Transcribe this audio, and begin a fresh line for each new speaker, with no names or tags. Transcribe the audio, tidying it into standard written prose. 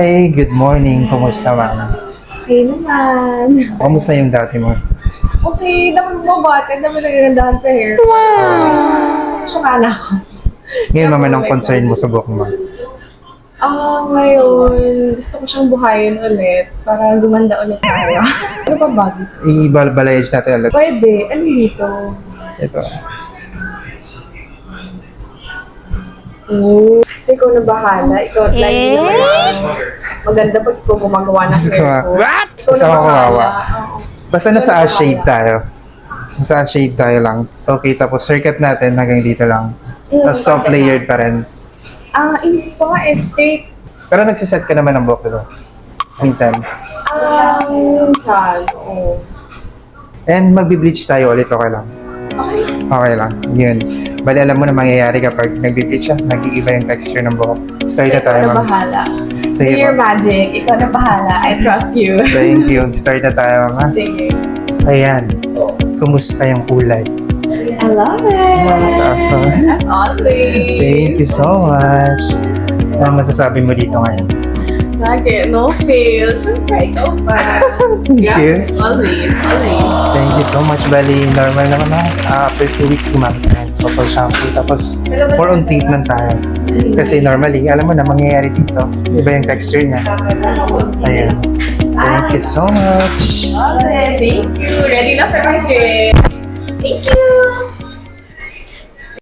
Hey, good morning. Kumusta, ma'am?
Okay naman.
Kumusta yung dati mo?
Okay, dami mabate, dami nagagandahan sa hair. Wow! Saka na ako.
Ngayon, ma'am, anong concern mo sa buhok mo?
Ngayon, gusto ko siyang buhayin ulit para gumanda ulit tayo. Ano pa bago sa'yo?
I-balayage natin ulit.
Pwede. Ano dito?
Ito.
Kasi ikaw na bahala. Ikaw at lagi naman. Maganda pag ikaw gumagawa ng
Diyos ko,
hair ko.
what?
Ikaw na
Kasama ko,
bahala.
wawa.
Oo.
Basta nasa shade tayo. Nasa shade tayo lang. Okay, tapos haircut natin hanggang dito lang. Tapos soft layered pa rin.
Inisip ko nga straight.
Pero nagsiset ka naman ng buhok dito. Minsan.
Minsan, oo.
And magbe-bleach tayo ulit, okay lang.
Okay.
Okay lang. Yun. Bali, alam mo na mangyayari kapag nagbe-bleach siya, nag-iiba yung texture ng buhok. Start na tayo,
Ikaw na
ma'am.
bahala.
Sige,
Do your
ma'am.
magic. Ikaw na bahala. I trust you.
Thank you. Start na tayo, ma'am.
Sige.
Ayan. Kumusta yung kulay?
I love it.
Awesome.
As always.
Thank you so much. Ano masasabi mo dito ngayon?
Lagi, no fail. Siyempre, ikaw pa.
Thank you.
Always, always.
Thank you so much, Bali. Normal naman na. After 2 weeks, gumamit tayo ng purple shampoo. Tapos, more on treatment tayo. Kasi normally, alam mo na, mangyayari dito. Iba yung texture niya. Ayun. Thank you so much.
Okay, thank you. Ready na for my trip. Thank you.